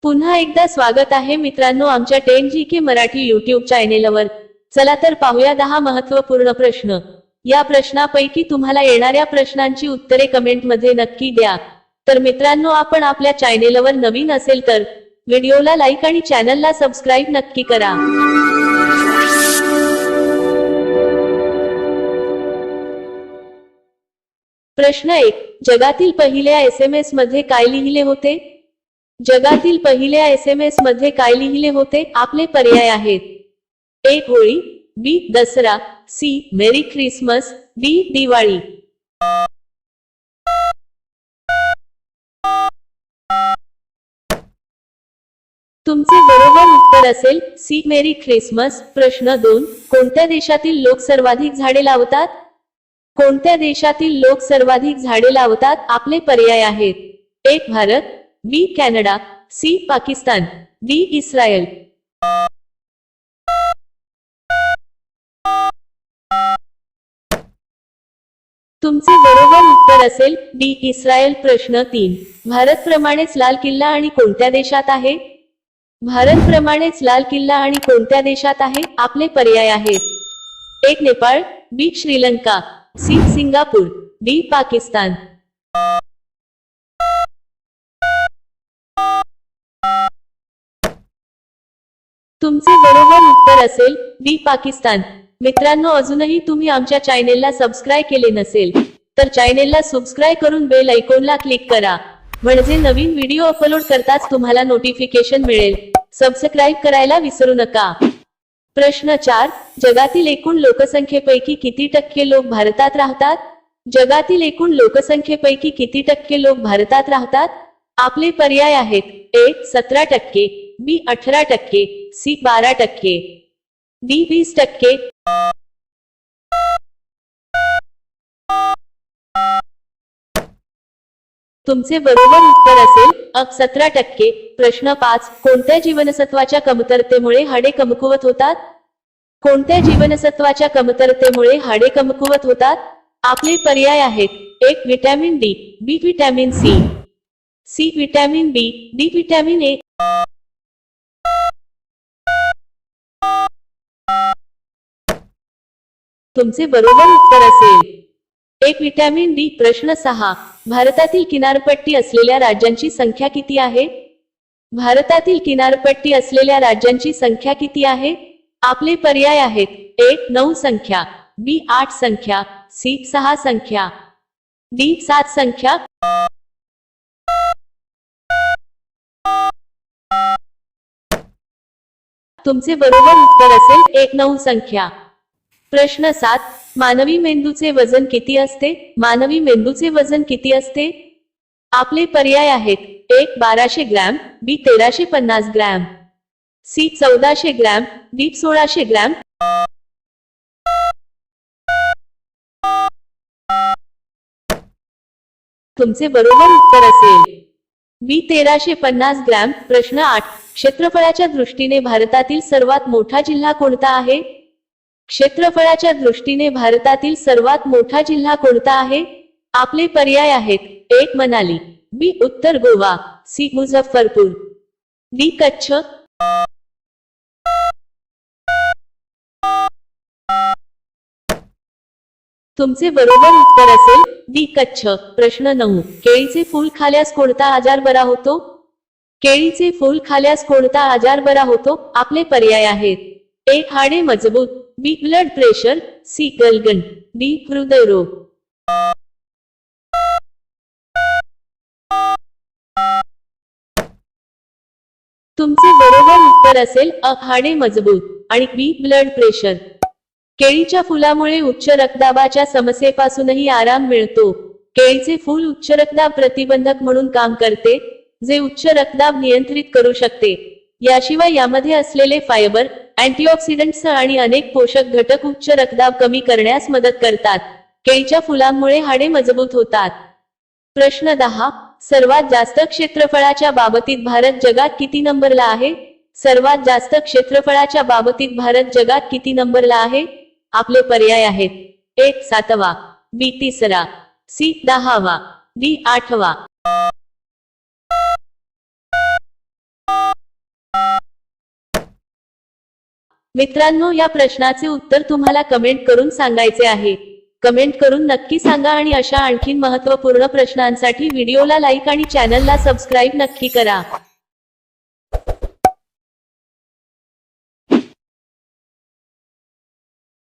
पुन्हा एकदा स्वागत आहे मित्रांनो आमच्या 10GK मराठी यूट्यूब चॅनेलवर। चला तर पाहूया 10 महत्त्वपूर्ण प्रश्न। या प्रश्नापैकी तुम्हाला येणाऱ्या प्रश्नांची उत्तरे कमेंट मध्ये नक्की द्या। तर मित्रांनो आपण आपल्या चॅनेलवर नवीन असेल तर व्हिडिओला लाईक आणि चॅनलला सबस्क्राइब नक्की करा। प्रश्न 1, जगातील पहिल्या SMS मध्ये काय लिहिले होते? जगातील पहिल्या SMS मध्ये काय लिहिले होते? आपले पर्याय आहेत: ए होळी, बी दसरा, सी मेरी ख्रिसमस, डी दिवाळी। तुमचे बरोबर उत्तर असेल सी मेरी ख्रिसमस। प्रश्न 2, कोणत्या देशातील लोक सर्वाधिक झाडे लावतात? कोणत्या देशातील लोक सर्वाधिक झाडे लावतात? आपले पर्याय आहेत: A Bharat, B Canada, C Pakistan, D Israel. तुमचे बरोबर उत्तर असेल डी इस्रायल। प्रश्न 3, भारत प्रमाणेच लाल किल्ला आणि कोणत्या देशात आहे? भारत प्रमाणेच लाल किल्ला आणि कोणत्या देशात आहे? आपले पर्याय आहेत: एक Nepal, B Sri Lanka, C Singapore, D Pakistan. तुमचे बरोबर उत्तर असेल डी पाकिस्तान। मित्रांनो अजूनही तुम्ही आमच्या चॅनेलला सबस्क्राइब केले नसेल तर चॅनेलला सबस्क्राइब करून बेल आयकॉनला क्लिक करा, म्हणजे नवीन व्हिडिओ अपलोड करताच तुम्हाला नोटिफिकेशन मिळेल। सबस्क्राइब करायला विसरू नका। प्रश्न 4, जगातील एकूण लोकसंख्येपैकी किती टक्के लोक भारतात राहतात? जगातील एकूण लोकसंख्येपैकी किती टक्के लोक भारतात राहतात? आपले पर्याय आहेत: ए 17%, बी 18%, सी 12%, डी 20%। तुमचे बरोबर उत्तर असेल 17%। प्रश्न 5, कोणत्या जीवनसत्वाच्या कमतरतेमुळे हाडे कमकुवत होतात? कोणत्या जीवनसत्वाच्या कमतरतेमुळे हाडे कमकुवत होतात? आपले पर्याय आहेत: एक vitamin D, B vitamin C, C vitamin B, D vitamin A. तुमचे बरोबर उत्तर असेल एक विटॅमिन डी। प्रश्न 6, भारतातील किनारपट्टी असलेल्या राज्यांची संख्या किती आहे? भारतातील किनारपट्टी असलेल्या राज्यांची संख्या किती आहे? आपले पर्याय आहेत: ए 9 संख्या, बी 8 संख्या, सी 6 संख्या, डी 7 संख्या। तुमचे बरोबर उत्तर असेल एक 9 संख्या। प्रश्न 7, मानवी मेंदूचे वजन किती असते? मानवी मेंदूचे वजन किती असते? आपले पर्याय आहेत: एक 1200 gram, B 1350 gram, C 1400 gram, D 1600 gram. तुमचे बरोबर उत्तर असेल बी 1350 ग्रॅम। प्रश्न 8, क्षेत्रफळाच्या दृष्टीने भारतातील सर्वात मोठा जिल्हा कोणता आहे? क्षेत्रफळाच्या दृष्टीने भारतातील सर्वात मोठा जिल्हा कोणता आहे? आपले पर्याय आहेत: एक मनाली, बी उत्तर गोवा, सी मुझफ्फरपूर, डी कच्छ। तुमचे बरोबर उत्तर असेल डी कच्छ। प्रश्न 9, केळीचे फूल खाल्यास कोणता आजार बरा होतो? केळीचे फूल खाल्यास कोणता आजार बरा होतो? आपले पर्याय आहेत: एक हाडे मजबूत, बी ब्लड प्रेशर, सी गलगंड, डी हृदयरोग। तुमचे बरोबर उत्तर असेल अ हाडे मजबूत आणि बी ब्लड प्रेशर। केळीच्या फुलामुळे उच्च रक्तदाबाच्या समस्येपासूनही आराम मिळतो। केळीचे फूल उच्च रक्तदाब प्रतिबंधक म्हणून काम करते, जे उच्च रक्तदाब नियंत्रित करू शकते। याशिवाय यामध्ये असलेले फायबर, अँटीऑक्सिडंट्स आणि अनेक पोषक घटक उच्च रक्तदाब कमी करण्यास मदत करतात। केळीच्या फुलांमुळे हाडे मजबूत होतात। प्रश्न 10, सर्वात जास्त क्षेत्रफळाच्या बाबतीत भारत जगात किती नंबरला आहे? सर्वात जास्त क्षेत्रफळाच्या बाबतीत भारत जगात किती नंबरला आहे? आपले पर्याय आहेत: एक 7वा, बी 3रा, सी 10वा, डी 8वा। मित्रांनो, या प्रश्नाचे उत्तर तुम्हाला कमेंट करून सांगायचे आहे. कमेंट करून नक्की सांगा आणि अशा आणखीन महत्त्वपूर्ण प्रश्नांसाठी व्हिडिओला लाईक आणि चॅनलला सबस्क्राईब नक्की करा.